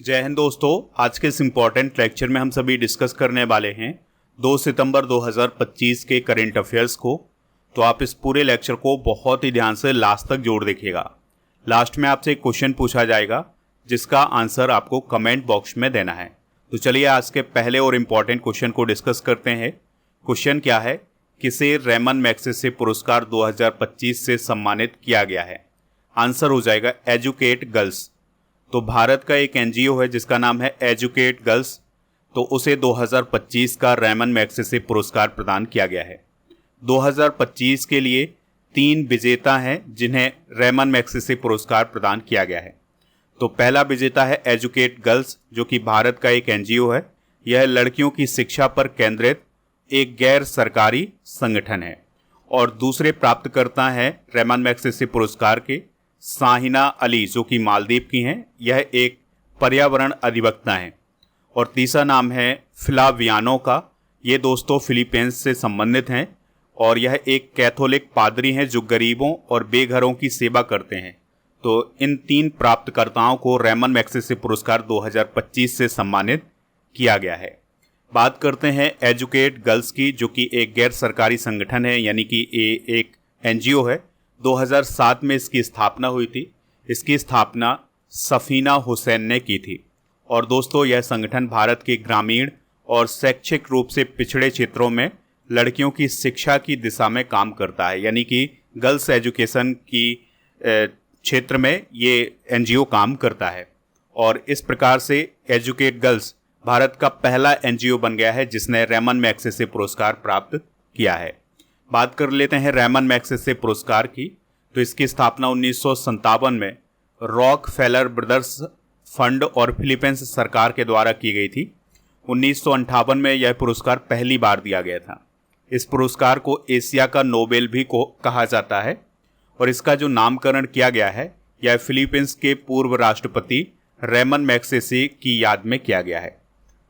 जय हिंद दोस्तों। आज के इस इम्पॉर्टेंट लेक्चर में हम सभी डिस्कस करने वाले हैं 2 सितंबर 2025 के करेंट अफेयर्स को। तो आप इस पूरे लेक्चर को बहुत ही ध्यान से लास्ट तक जोड़ देखिएगा। लास्ट में आपसे एक क्वेश्चन पूछा जाएगा जिसका आंसर आपको कमेंट बॉक्स में देना है। तो चलिए आज के पहले और इम्पॉर्टेंट क्वेश्चन को डिस्कस करते हैं। क्वेश्चन क्या है, किसे रेमन मैग्सेसे पुरस्कार 2025 से सम्मानित किया गया है? आंसर हो जाएगा एजुकेट गर्ल्स। तो भारत का एक एनजीओ है जिसका नाम है एजुकेट गर्ल्स, तो उसे 2025 का रेमन मैग्सेसे पुरस्कार प्रदान किया गया है। 2025 के लिए 3 विजेता हैं जिन्हें रेमन मैग्सेसे पुरस्कार प्रदान किया गया है। तो पहला विजेता है एजुकेट गर्ल्स, जो कि भारत का एक एनजीओ है। यह लड़कियों की शिक्षा पर केंद्रित एक गैर सरकारी संगठन है। और दूसरे प्राप्तकर्ता हैं रेमन मैग्सेसे पुरस्कार के साहिना अली, जो कि मालदीव की हैं। यह एक पर्यावरण अधिवक्ता हैं। और तीसरा नाम है फ्लावियानो का। ये दोस्तों फिलीपींस से संबंधित हैं और यह एक कैथोलिक पादरी हैं जो गरीबों और बेघरों की सेवा करते हैं। तो इन 3 प्राप्तकर्ताओं को रेमन मैग्सेसे पुरस्कार 2025 से सम्मानित किया गया है। बात करते हैं एजुकेट गर्ल्स की, जो कि एक गैर सरकारी संगठन है, यानी कि एक एनजीओ है। 2007 में इसकी स्थापना हुई थी। इसकी स्थापना सफीना हुसैन ने की थी। और दोस्तों यह संगठन भारत के ग्रामीण और शैक्षिक रूप से पिछड़े क्षेत्रों में लड़कियों की शिक्षा की दिशा में काम करता है, यानी कि गर्ल्स एजुकेशन की क्षेत्र में ये एनजीओ काम करता है। और इस प्रकार से एजुकेट गर्ल्स भारत का पहला एनजीओ बन गया है जिसने रेमन मैग्सेसे पुरस्कार प्राप्त किया है। बात कर लेते हैं रेमन मैग्सेसे पुरस्कार की। तो इसकी स्थापना 1957 में रॉकफेलर ब्रदर्स फंड और फिलीपींस सरकार के द्वारा की गई थी। 1958 में यह पुरस्कार पहली बार दिया गया था। इस पुरस्कार को एशिया का नोबेल भी कहा जाता है। और इसका जो नामकरण किया गया है यह फिलीपींस के पूर्व राष्ट्रपति रेमन मैग्सेसे की याद में किया गया है।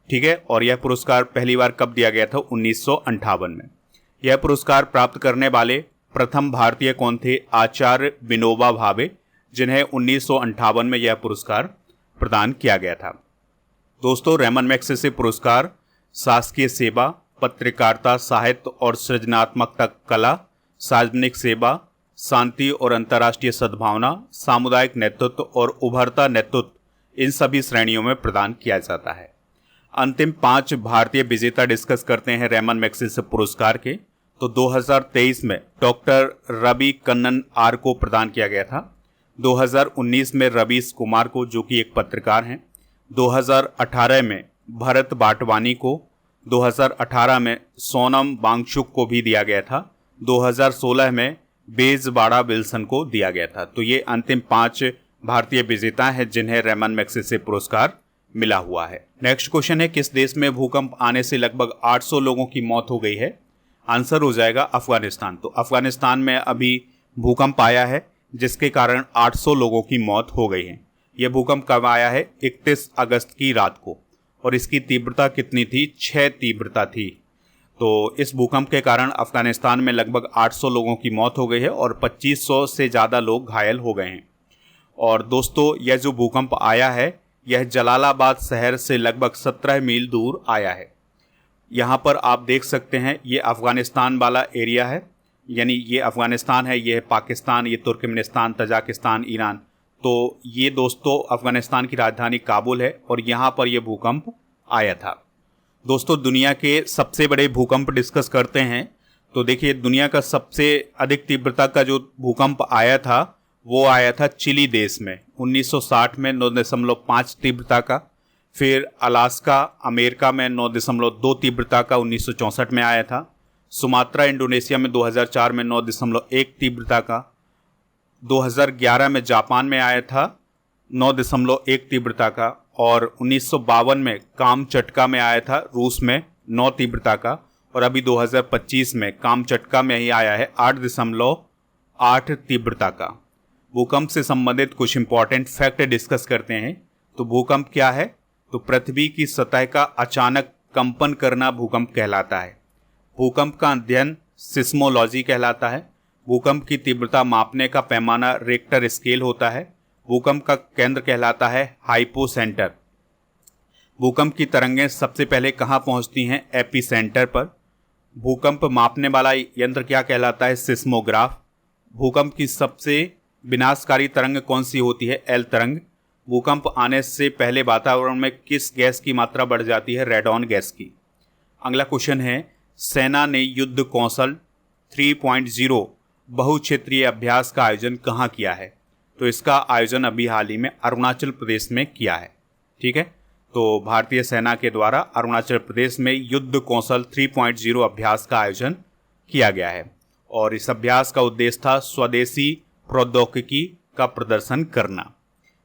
ठीक है। और यह पुरस्कार पहली बार कब दिया गया था? 1958 में। यह पुरस्कार प्राप्त करने वाले प्रथम भारतीय कौन थे? आचार्य विनोबा भावे, जिन्हें 1958 में यह पुरस्कार प्रदान किया गया था। दोस्तों रेमन मैग्सेसे पुरस्कार शासकीय सेवा, पत्रकारिता, साहित्य और सृजनात्मकता, कला, सार्वजनिक सेवा, शांति और अंतर्राष्ट्रीय सद्भावना, सामुदायिक नेतृत्व और उभरता नेतृत्व, इन सभी श्रेणियों में प्रदान किया जाता है। अंतिम 5 भारतीय विजेता डिस्कस करते हैं रेमन मैग्सेसे पुरस्कार के। तो 2023 में डॉक्टर रवि कन्नन आर को प्रदान किया गया था। 2019 में रवीश कुमार को, जो कि एक पत्रकार हैं। 2018 में भरत बाटवानी को। 2018 में सोनम वांगचुक को भी दिया गया था। 2016 में बेजवाड़ा विल्सन को दिया गया था। तो ये अंतिम 5 भारतीय विजेता हैं जिन्हें रेमन मैग्सेसे पुरस्कार मिला हुआ है। नेक्स्ट क्वेश्चन है, किस देश में भूकंप आने से लगभग 800 लोगों की मौत हो गई है? आंसर हो जाएगा अफगानिस्तान। तो अफगानिस्तान में अभी भूकंप आया है जिसके कारण 800 लोगों की मौत हो गई है। यह भूकंप कब आया है? 31 अगस्त की रात को। और इसकी तीव्रता कितनी थी? 6 तीव्रता थी। तो इस भूकंप के कारण अफगानिस्तान में लगभग 800 लोगों की मौत हो गई है और 2500 से ज़्यादा लोग घायल हो गए हैं। और दोस्तों यह जो भूकंप आया है यह जलालाबाद शहर से लगभग 17 मील दूर आया है। यहाँ पर आप देख सकते हैं ये अफ़गानिस्तान वाला एरिया है, यानी ये अफ़गानिस्तान है, ये है पाकिस्तान, ये तुर्कमेनिस्तान, तजाकिस्तान, ईरान। तो ये दोस्तों अफ़गानिस्तान की राजधानी काबुल है और यहाँ पर यह भूकंप आया था। दोस्तों दुनिया के सबसे बड़े भूकंप डिस्कस करते हैं। तो देखिए दुनिया का सबसे अधिक तीव्रता का जो भूकंप आया था वो आया था चिली देश में 1960 में 9.5 तीव्रता का। फिर अलास्का अमेरिका में 9.2 तीव्रता का 1964 में आया था। सुमात्रा इंडोनेशिया में 2004 में 9.1 तीव्रता का। 2011 में जापान में आया था 9.1 तीव्रता का। और 1952 में कामचटका में आया था रूस में 9 तीव्रता का। और अभी 2025 में कामचटका में ही आया है 8.8 तीव्रता का। भूकंप से संबंधित कुछ इंपॉर्टेंट फैक्ट डिस्कस करते हैं। तो भूकंप क्या है? तो पृथ्वी की सतह का अचानक कंपन करना भूकंप कहलाता है। भूकंप का अध्ययन सिस्मोलॉजी कहलाता है। भूकंप की तीव्रता मापने का पैमाना रिक्टर स्केल होता है। भूकंप का केंद्र कहलाता है हाइपोसेंटर। भूकंप की तरंगें सबसे पहले कहाँ पहुँचती हैं? एपिसेंटर पर। भूकंप मापने वाला यंत्र क्या कहलाता है? सिस्मोग्राफ। भूकंप की सबसे विनाशकारी तरंग कौन सी होती है? एल तरंग। भूकंप आने से पहले वातावरण में किस गैस की मात्रा बढ़ जाती है? रेडॉन गैस की। अगला क्वेश्चन है, सेना ने युद्ध कौशल 3.0 बहुक्षेत्रीय अभ्यास का आयोजन कहाँ किया है? तो इसका आयोजन अभी हाल ही में अरुणाचल प्रदेश में किया है। ठीक है, तो भारतीय सेना के द्वारा अरुणाचल प्रदेश में युद्ध कौशल 3.0 अभ्यास का आयोजन किया गया है और इस अभ्यास का उद्देश्य था स्वदेशी प्रौद्योगिकी का प्रदर्शन करना।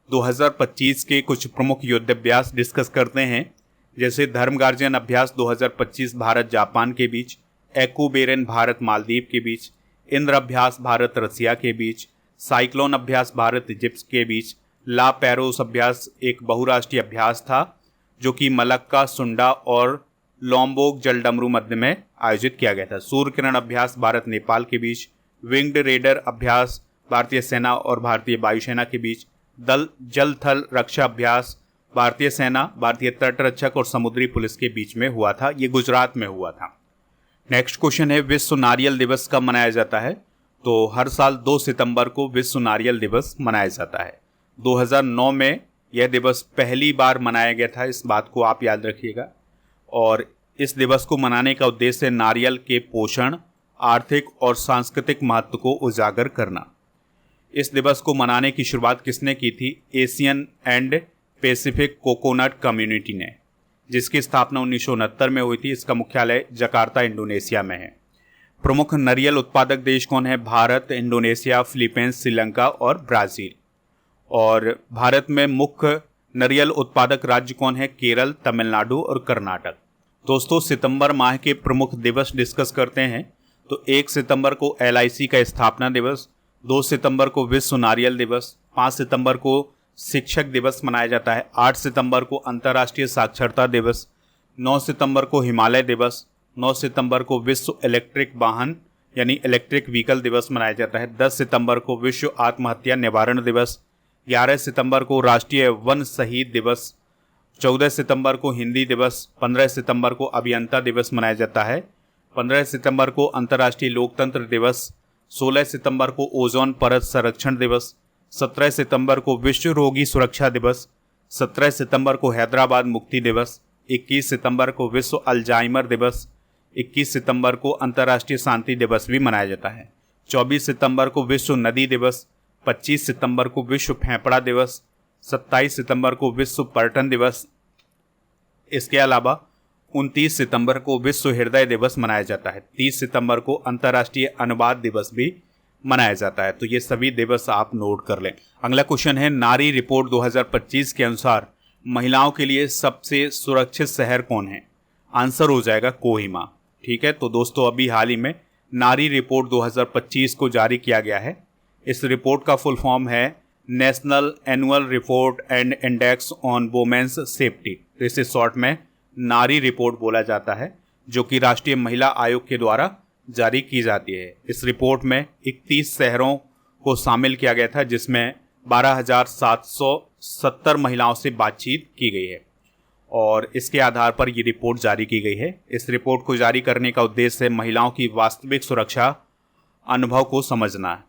2025 के कुछ मुख्य युद्धाभ्यास डिस्कस करते हैं, जैसे धर्मगार्जन अभ्यास 2025 भारत जापान के बीच, एक्यूबेरन भारत मालदीव के बीच, इंद्र अभ्यास भारत रसिया के बीच, साइक्लोन अभ्यास भारत इजिप्ट के बीच, ला पैरोस अभ्यास एक बहुराष्ट्रीय अभ्यास था जो कि मलक्का, सुंडा और लोम्बोक जलडमरू मध्य में आयोजित किया गया था। सूर्य किरण अभ्यास भारत नेपाल के बीच, विंग्ड रेडर अभ्यास भारतीय सेना और भारतीय वायुसेना के बीच, जल थल रक्षा अभ्यास भारतीय सेना, भारतीय तटरक्षक और समुद्री पुलिस के बीच में हुआ था। ये गुजरात में हुआ था। नेक्स्ट क्वेश्चन है, विश्व नारियल दिवस कब मनाया जाता है? तो हर साल 2 सितंबर को विश्व नारियल दिवस मनाया जाता है। 2009 में यह दिवस पहली बार मनाया गया था, इस बात को आप याद रखिएगा। और इस दिवस को मनाने का उद्देश्य नारियल के पोषण, आर्थिक और सांस्कृतिक महत्व को उजागर करना। इस दिवस को मनाने की शुरुआत किसने की थी? Asian and Pacific coconut community ने, जिसकी स्थापना 1969 में हुई थी। इसका मुख्यालय जकार्ता, इंडोनेशिया में है। प्रमुख नारियल उत्पादक देश कौन है? भारत, इंडोनेशिया, फिलीपींस, श्रीलंका और ब्राज़ील। और भारत में मुख्य नारियल उत्पादक राज्य कौन है? केरल, तमिलनाडु और कर्नाटक। दोस्तों, सितंबर माह के प्रमुख दिवस डिस्कस करते हैं। तो 1 सितंबर को LIC का स्थापना दिवस, 2 सितंबर को विश्व नारियल दिवस, 5 सितंबर को शिक्षक दिवस मनाया जाता है, 8 सितंबर को अंतर्राष्ट्रीय साक्षरता दिवस, 9 सितंबर को हिमालय दिवस, 9 सितंबर को विश्व इलेक्ट्रिक वाहन यानी इलेक्ट्रिक व्हीकल दिवस मनाया जाता है, 10 सितंबर को विश्व आत्महत्या निवारण दिवस, 11 सितंबर को राष्ट्रीय वन शहीद दिवस, 14 सितंबर को हिंदी दिवस, 15 सितंबर को अभियंता दिवस मनाया जाता है, 15 सितंबर को अंतर्राष्ट्रीय लोकतंत्र दिवस, 16 सितंबर को ओजोन परत संरक्षण दिवस, 17 सितंबर को विश्व रोगी सुरक्षा दिवस, 17 सितंबर को हैदराबाद मुक्ति दिवस, 21 सितंबर को विश्व अल्जाइमर दिवस, 21 सितंबर को अंतर्राष्ट्रीय शांति दिवस भी मनाया जाता है, 24 सितंबर को विश्व नदी दिवस, 25 सितंबर को विश्व फेफड़ा दिवस, 27 सितंबर को विश्व पर्यटन दिवस। इसके अलावा 29 सितंबर को विश्व हृदय दिवस मनाया जाता है, 30 सितंबर को अंतर्राष्ट्रीय अनुवाद दिवस भी मनाया जाता है। तो ये सभी दिवस आप नोट कर लें। अगला क्वेश्चन है, नारी रिपोर्ट 2025 के अनुसार महिलाओं के लिए सबसे सुरक्षित शहर कौन है? आंसर हो जाएगा कोहिमा। ठीक है, तो दोस्तों अभी हाल ही में नारी रिपोर्ट 2025 को जारी किया गया है। इस रिपोर्ट का फुल फॉर्म है national annual report and index on women's safety. तो इसे शॉर्ट में नारी रिपोर्ट बोला जाता है, जो कि राष्ट्रीय महिला आयोग के द्वारा जारी की जाती है। इस रिपोर्ट में 31 शहरों को शामिल किया गया था, जिसमें 12,770 महिलाओं से बातचीत की गई है और इसके आधार पर ये रिपोर्ट जारी की गई है। इस रिपोर्ट को जारी करने का उद्देश्य है महिलाओं की वास्तविक सुरक्षा अनुभव को समझना है।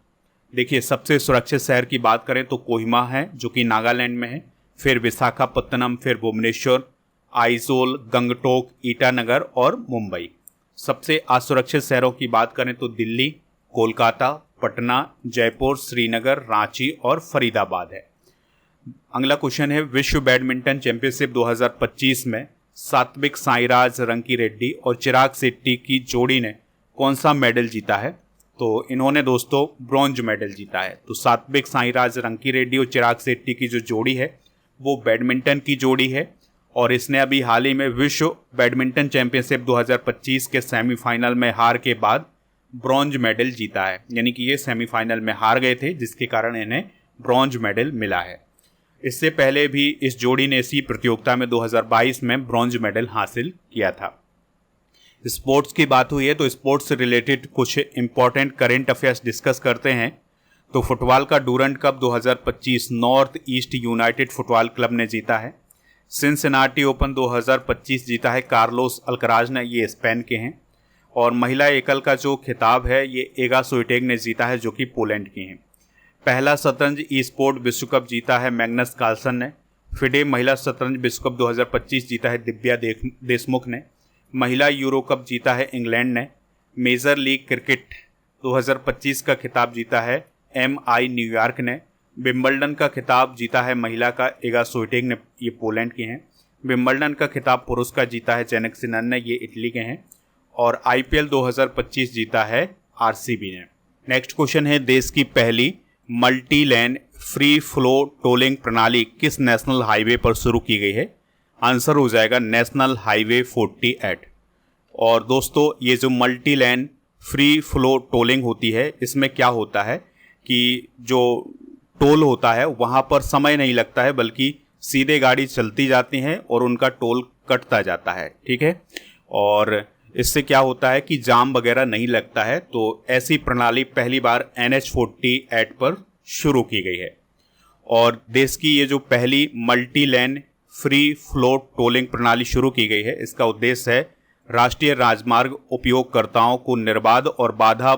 देखिए, सबसे सुरक्षित शहर की बात करें तो कोहिमा है, जो कि नागालैंड में है, फिर विशाखापत्तनम, फिर भुवनेश्वर, आइजोल, गंगटोक, ईटानगर और मुंबई। सबसे असुरक्षित शहरों की बात करें तो दिल्ली, कोलकाता, पटना, जयपुर, श्रीनगर, रांची और फरीदाबाद है। अगला क्वेश्चन है, विश्व बैडमिंटन चैंपियनशिप 2025 में सात्विक साईराज रंकीरेड्डी और चिराग शेट्टी की जोड़ी ने कौन सा मेडल जीता है? तो इन्होंने दोस्तों ब्रॉन्ज मेडल जीता है। तो सात्विक साईराज रंकीरेड्डी और चिराग शेट्टी की जो जोड़ी है वो बैडमिंटन की जोड़ी है और इसने अभी हाल ही में विश्व बैडमिंटन चैंपियनशिप 2025 के सेमीफाइनल में हार के बाद ब्रॉन्ज मेडल जीता है। यानी कि ये सेमीफाइनल में हार गए थे, जिसके कारण इन्हें ब्रॉन्ज मेडल मिला है। इससे पहले भी इस जोड़ी ने इसी प्रतियोगिता में 2022 में ब्रॉन्ज मेडल हासिल किया था। स्पोर्ट्स की बात हुई है तो स्पोर्ट्स से रिलेटेड कुछ इंपॉर्टेंट करेंट अफेयर्स डिस्कस करते हैं। तो फुटबॉल का Durand cup 2025 north east United football club ने जीता है। सिनसिनाटी ओपन 2025 जीता है कार्लोस अल्कराज ने, ये स्पेन के हैं। और महिला एकल का जो खिताब है ये एगा स्विएटेक ने जीता है, जो कि पोलैंड की हैं। पहला शतरंज ई स्पोर्ट विश्व कप जीता है मैग्नस कार्लसन ने। फिडे महिला शतरंज विश्व कप 2025 जीता है दिव्या देशमुख ने। महिला यूरो कप जीता है इंग्लैंड ने। मेजर लीग क्रिकेट 2025 का खिताब जीता है MI न्यूयॉर्क ने। विंबलडन का खिताब जीता है महिला का एगा स्विएटेक ने, ये पोलैंड की हैं। विंबलडन का खिताब पुरुष का जीता है जेनिक सिनर ने, ये इटली के हैं। और IPL 2025 जीता है RCB ने। नेक्स्ट क्वेश्चन है, देश की पहली multi lane free flow tolling प्रणाली किस नेशनल हाईवे पर शुरू की गई है? आंसर हो जाएगा नेशनल हाईवे 48। और दोस्तों ये जो multi lane free flow tolling होती है, इसमें क्या होता है कि जो टोल होता है वहाँ पर समय नहीं लगता है, बल्कि सीधे गाड़ी चलती जाती हैं और उनका टोल कटता जाता है। ठीक है, और इससे क्या होता है कि जाम वगैरह नहीं लगता है। तो ऐसी प्रणाली पहली बार NH48 पर शुरू की गई है। और देश की ये जो पहली multi lane free flow tolling प्रणाली शुरू की गई है, इसका उद्देश्य है राष्ट्रीय राजमार्ग उपयोगकर्ताओं को निर्बाध और बाधा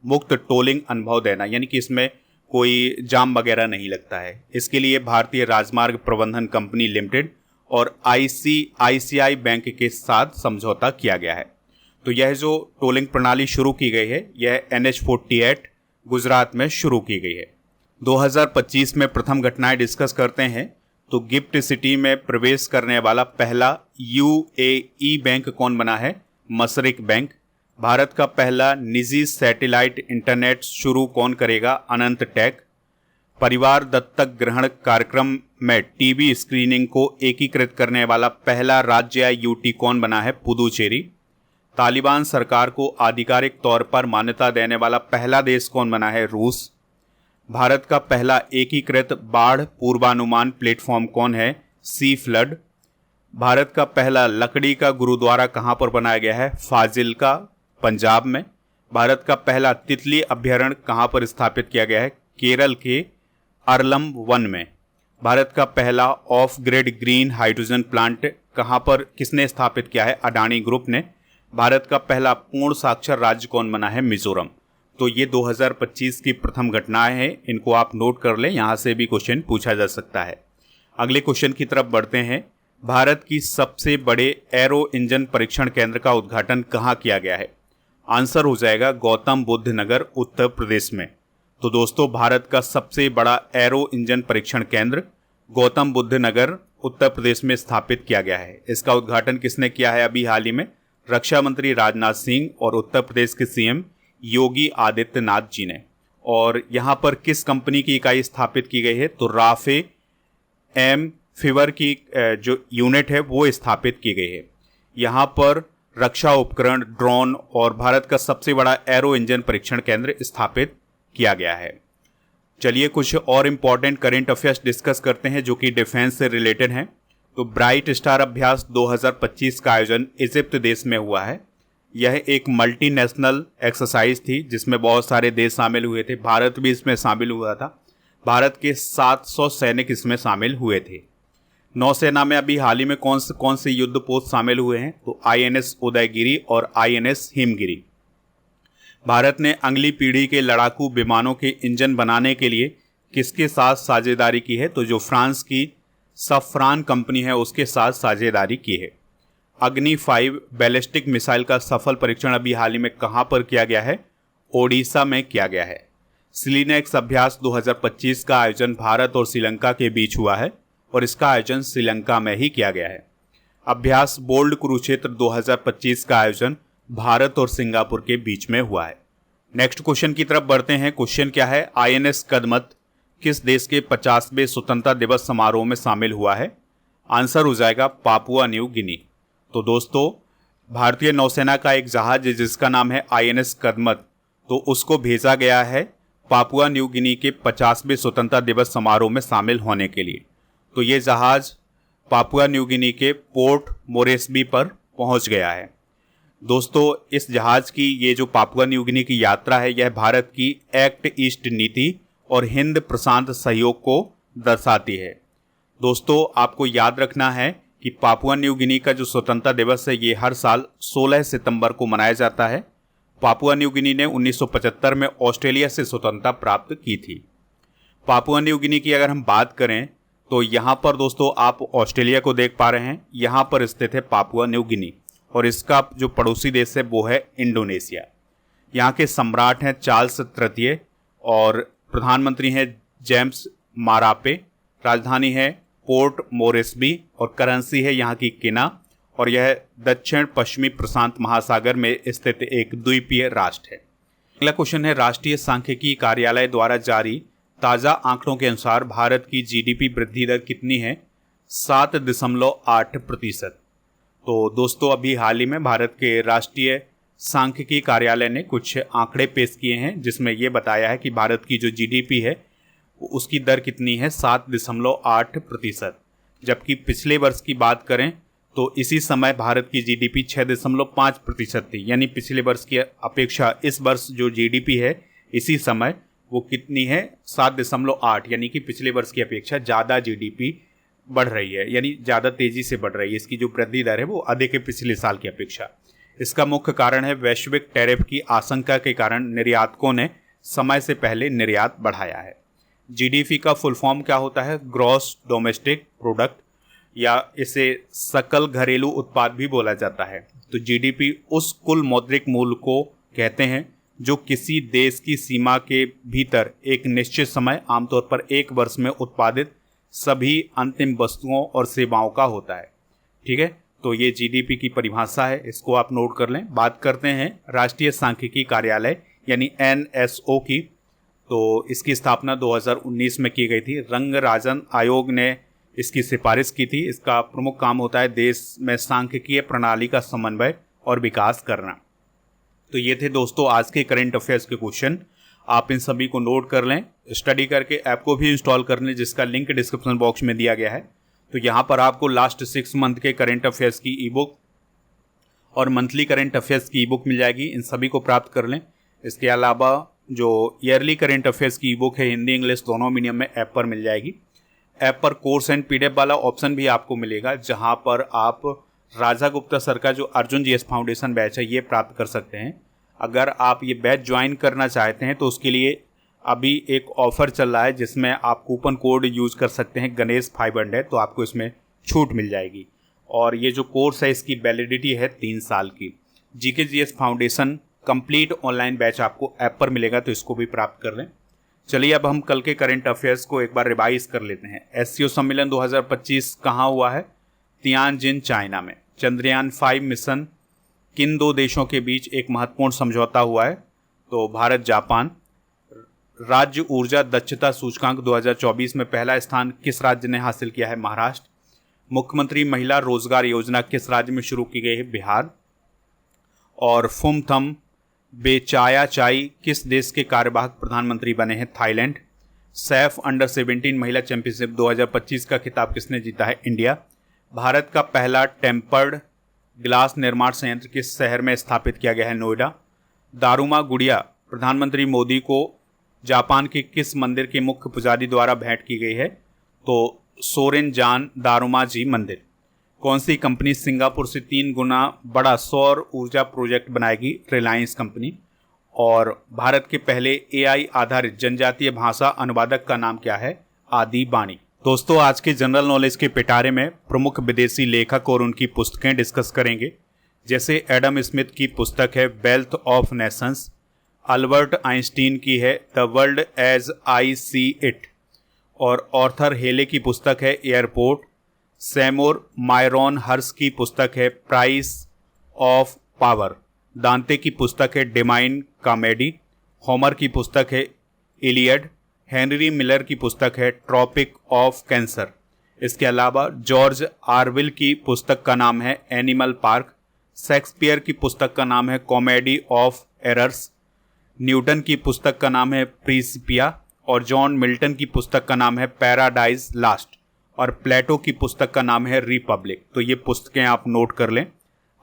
मुक्त टोलिंग अनुभव देना, यानी कि इसमें कोई जाम वगैरह नहीं लगता है। इसके लिए भारतीय राजमार्ग प्रबंधन कंपनी लिमिटेड और ICICI बैंक के साथ समझौता किया गया है। तो यह जो टोलिंग प्रणाली शुरू की गई है, यह NH48 गुजरात में शुरू की गई है। 2025 में प्रथम घटनाएं डिस्कस करते हैं। तो गिफ्ट सिटी में प्रवेश करने वाला पहला UAE बैंक कौन बना है? मशरिक बैंक। भारत का पहला निजी सैटेलाइट इंटरनेट शुरू कौन करेगा? अनंत टेक। परिवार दत्तक ग्रहण कार्यक्रम में टीबी स्क्रीनिंग को एकीकृत करने वाला पहला राज्य या यूटी कौन बना है? पुदुचेरी। तालिबान सरकार को आधिकारिक तौर पर मान्यता देने वाला पहला देश कौन बना है? रूस। भारत का पहला एकीकृत बाढ़ पूर्वानुमान प्लेटफॉर्म कौन है? सी फ्लड। भारत का पहला लकड़ी का गुरुद्वारा कहाँ पर बनाया गया है? फाजिल्का, पंजाब में। भारत का पहला तितली अभ्यारण्य कहाँ पर स्थापित किया गया है? केरल के अरलम वन में। भारत का पहला of grid green hydrogen plant कहाँ पर किसने स्थापित किया है? अडानी ग्रुप ने। भारत का पहला पूर्ण साक्षर राज्य कौन बना है? मिजोरम। तो ये 2025 की प्रथम घटनाएं हैं, इनको आप नोट कर लें, यहाँ से भी क्वेश्चन पूछा जा सकता है। अगले क्वेश्चन की तरफ बढ़ते हैं। भारत की सबसे बड़े एरो इंजन परीक्षण केंद्र का उद्घाटन कहाँ किया गया है? आंसर हो जाएगा गौतम बुद्ध नगर, उत्तर प्रदेश में। तो दोस्तों भारत का सबसे बड़ा एरो इंजन परीक्षण केंद्र गौतम बुद्ध नगर, उत्तर प्रदेश में स्थापित किया गया है। इसका उद्घाटन किसने किया है अभी हाल ही में? रक्षा मंत्री राजनाथ सिंह और उत्तर प्रदेश के CM योगी आदित्यनाथ जी ने। और यहाँ पर किस कंपनी की इकाई स्थापित की गई है? तो राफे एम फीवर की जो यूनिट है वो स्थापित की गई है। यहाँ पर रक्षा उपकरण, ड्रोन और भारत का सबसे बड़ा एरो इंजन परीक्षण केंद्र स्थापित किया गया है। चलिए कुछ और इम्पॉर्टेंट करेंट अफेयर्स डिस्कस करते हैं जो कि डिफेंस से रिलेटेड हैं। तो ब्राइट स्टार अभ्यास 2025 का आयोजन इजिप्ट देश में हुआ है। यह एक मल्टीनेशनल एक्सरसाइज थी जिसमें बहुत सारे देश शामिल हुए थे। भारत भी इसमें शामिल हुआ था। भारत के 700 सैनिक इसमें शामिल हुए थे। नौसेना में अभी हाल ही में कौन से युद्ध पोत शामिल हुए हैं? तो INS उदयगिरी और INS हिमगिरी। भारत ने अगली पीढ़ी के लड़ाकू विमानों के इंजन बनाने के लिए किसके साथ साझेदारी की है? तो जो फ्रांस की सफ्रान कंपनी है उसके साथ साझेदारी की है। अग्नि 5 बैलिस्टिक मिसाइल का सफल परीक्षण अभी हाल ही में कहां पर किया गया है? ओडिशा में किया गया है। सिलीनेक्स अभ्यास 2025 का आयोजन भारत और श्रीलंका के बीच हुआ है और इसका आयोजन श्रीलंका में ही किया गया है। अभ्यास बोल्ड कुरुक्षेत्र 2025 का आयोजन भारत और सिंगापुर के बीच में हुआ है। नेक्स्ट क्वेश्चन की तरफ बढ़ते हैं। क्वेश्चन क्या है? INS कदमत किस देश के 50वें स्वतंत्रता दिवस समारोह में शामिल हुआ है? आंसर हो जाएगा पापुआ न्यू गिनी। तो दोस्तों भारतीय नौसेना का एक जहाज जिसका नाम है INS कदमत, तो उसको भेजा गया है पापुआ न्यू गिनी के 50वें स्वतंत्रता दिवस समारोह में शामिल होने के लिए। तो ये जहाज पापुआ न्यू गिनी के पोर्ट मोरेस्बी पर पहुंच गया है। दोस्तों इस जहाज की ये जो पापुआ न्यू गिनी की यात्रा है यह भारत की एक्ट ईस्ट नीति और हिंद प्रशांत सहयोग को दर्शाती है। दोस्तों आपको याद रखना है कि पापुआ न्यू गिनी का जो स्वतंत्रता दिवस है ये हर साल 16 सितंबर को मनाया जाता है। पापुआ न्यू गिनी ने 1975 में ऑस्ट्रेलिया से स्वतंत्रता प्राप्त की थी। पापुआ न्यू गिनी की अगर हम बात करें तो यहाँ पर दोस्तों आप ऑस्ट्रेलिया को देख पा रहे हैं, यहाँ पर स्थित है पापुआ न्यू गिनी और इसका जो पड़ोसी देश है वो है इंडोनेशिया। यहाँ के सम्राट हैं चार्ल्स तृतीय और प्रधानमंत्री हैं जेम्स मारापे। राजधानी है पोर्ट मोरेस्बी और करेंसी है यहाँ की किना और यह दक्षिण पश्चिमी प्रशांत महासागर में स्थित एक द्वीपीय राष्ट्र है। अगला क्वेश्चन है, राष्ट्रीय सांख्यिकी कार्यालय द्वारा जारी ताज़ा आंकड़ों के अनुसार भारत की जीडीपी वृद्धि दर कितनी है? 7.8%। तो दोस्तों अभी हाल ही में भारत के राष्ट्रीय सांख्यिकी कार्यालय ने कुछ आंकड़े पेश किए हैं जिसमें यह बताया है कि भारत की जो जीडीपी है उसकी दर कितनी है? 7.8%। जबकि पिछले वर्ष की बात करें तो इसी समय भारत की जीडीपी 6.5% थी। यानी पिछले वर्ष की अपेक्षा इस वर्ष जो जीडीपी है इसी समय वो कितनी है? 7.8, यानी कि पिछले वर्ष की अपेक्षा ज़्यादा जीडीपी बढ़ रही है, यानी ज़्यादा तेज़ी से बढ़ रही है। इसकी जो वृद्धि दर है वो अधिक है पिछले साल की अपेक्षा। इसका मुख्य कारण है वैश्विक टैरिफ की आशंका के कारण निर्यातकों ने समय से पहले निर्यात बढ़ाया है। जीडीपी का फुल फॉर्म क्या होता है? ग्रॉस डोमेस्टिक प्रोडक्ट, या इसे सकल घरेलू उत्पाद भी बोला जाता है। तो जीडीपी उस कुल मौद्रिक मूल्य को कहते हैं जो किसी देश की सीमा के भीतर एक निश्चित समय, आमतौर पर एक वर्ष में उत्पादित सभी अंतिम वस्तुओं और सेवाओं का होता है। ठीक है, तो ये जीडीपी की परिभाषा है, इसको आप नोट कर लें। बात करते हैं राष्ट्रीय सांख्यिकी कार्यालय यानी एनएसओ की। तो इसकी स्थापना 2019 में की गई थी। रंगराजन आयोग ने इसकी सिफारिश की थी। इसका प्रमुख काम होता है देश में सांख्यिकीय प्रणाली का समन्वय और विकास करना। तो ये थे दोस्तों आज के करंट अफेयर्स के क्वेश्चन। आप इन सभी को नोट कर लें, स्टडी करके ऐप को भी इंस्टॉल कर लें जिसका लिंक डिस्क्रिप्शन बॉक्स में दिया गया है। तो यहाँ पर आपको लास्ट 6 मंथ के करंट अफेयर्स की ई बुक और मंथली करंट अफेयर्स की ई बुक मिल जाएगी, इन सभी को प्राप्त कर लें। इसके अलावा जो ईयरली करंट अफेयर्स की ई बुक है हिंदी इंग्लिश दोनों मीडियम में ऐप पर मिल जाएगी। ऐप पर कोर्स एंड पीडीएफ वाला ऑप्शन भी आपको मिलेगा जहाँ पर आप राजा गुप्ता सर का जो अर्जुन जीएस फाउंडेशन बैच है ये प्राप्त कर सकते हैं। अगर आप ये बैच ज्वाइन करना चाहते हैं तो उसके लिए अभी एक ऑफ़र चल रहा है जिसमें आप कूपन कोड यूज़ कर सकते हैं गणेश 500, तो आपको इसमें छूट मिल जाएगी। और ये जो कोर्स है इसकी वैलिडिटी है 3 साल की। GK GS foundation complete online batch आपको ऐप पर मिलेगा, तो इसको भी प्राप्त कर लें। चलिए अब हम कल के करंट अफेयर्स को एक बार रिवाइज कर लेते हैं। एससीओ सम्मेलन 2025 कहाँ हुआ है? तियानजिन चाइना में। चंद्रयान 5 मिशन किन 2 देशों के बीच एक महत्वपूर्ण समझौता हुआ है? तो भारत जापान। राज्य ऊर्जा दक्षता सूचकांक 2024 में पहला स्थान किस राज्य ने हासिल किया है? महाराष्ट्र। मुख्यमंत्री महिला रोजगार योजना किस राज्य में शुरू की गई है? बिहार। और फुमथम बेचायाचाई किस देश के कार्यवाहक प्रधानमंत्री बने हैं? थाईलैंड। सैफ अंडर 17 महिला चैंपियनशिप 2025 का खिताब किसने जीता है? इंडिया। भारत का पहला टेम्पर्ड ग्लास निर्माण संयंत्र किस शहर में स्थापित किया गया है? नोएडा। दारुमा गुड़िया प्रधानमंत्री मोदी को जापान के किस मंदिर के मुख्य पुजारी द्वारा भेंट की गई है? तो सोरेनजान दारुमा जी मंदिर। कौन सी कंपनी सिंगापुर से 3 गुना बड़ा सौर ऊर्जा प्रोजेक्ट बनाएगी? रिलायंस कंपनी। और भारत के पहले एआई आधारित जनजातीय भाषा अनुवादक का नाम क्या है? आदि बाणी। दोस्तों आज के जनरल नॉलेज के पिटारे में प्रमुख विदेशी लेखक और उनकी पुस्तकें डिस्कस करेंगे। जैसे एडम स्मिथ की पुस्तक है Wealth of Nations, Albert Einstein की है The World as I See It, और ऑर्थर हेले की पुस्तक है एयरपोर्ट। सैमोर मायरॉन हर्स की पुस्तक है प्राइस ऑफ पावर। दांते की पुस्तक है डिवाइन कॉमेडी। होमर की पुस्तक है इलियड। हेनरी मिलर की पुस्तक है ट्रॉपिक ऑफ कैंसर। इसके अलावा जॉर्ज आरविल की पुस्तक का नाम है एनिमल पार्क। शेक्सपियर की पुस्तक का नाम है कॉमेडी ऑफ एरर्स। न्यूटन की पुस्तक का नाम है प्रिंसिपिया। और जॉन मिल्टन की पुस्तक का नाम है पैराडाइज लास्ट। और प्लेटो की पुस्तक का नाम है रिपब्लिक। तो ये पुस्तकें आप नोट कर लें।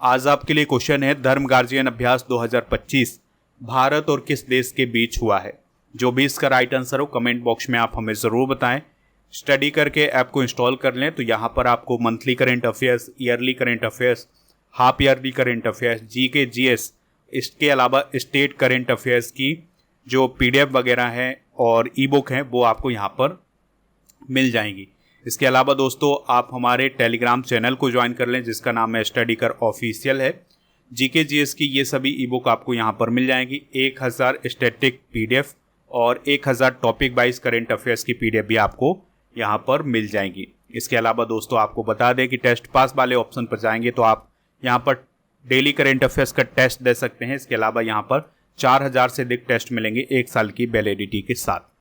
आज आपके लिए क्वेश्चन है धर्म गार्जियन अभ्यास 2025 भारत और किस देश के बीच हुआ है? जो भी इसका राइट आंसर हो कमेंट बॉक्स में आप हमें ज़रूर बताएं। स्टडी करके ऐप को इंस्टॉल कर लें तो यहाँ पर आपको monthly current affairs, yearly current affairs, half yearly current affairs, GK, GS, इसके अलावा स्टेट करेंट अफेयर्स की जो पीडीएफ वगैरह हैं और ई बुक हैं वो आपको यहाँ पर मिल जाएंगी। इसके अलावा दोस्तों आप हमारे टेलीग्राम चैनल को ज्वाइन कर लें जिसका नाम है स्टडी कर ऑफिशियल है। जीके जीएस की ये सभी ई बुक आपको यहाँ पर मिल जाएंगी। 1000 स्टैटिक पीडीएफ और 1000 टॉपिक वाइज करेंट अफेयर्स की पीडीएफ भी आपको यहाँ पर मिल जाएंगी। इसके अलावा दोस्तों आपको बता दें कि टेस्ट पास वाले ऑप्शन पर जाएंगे तो आप यहाँ पर डेली करेंट अफेयर्स का टेस्ट दे सकते हैं। इसके अलावा यहाँ पर 4000 से अधिक टेस्ट मिलेंगे 1 साल की वैलिडिटी के साथ।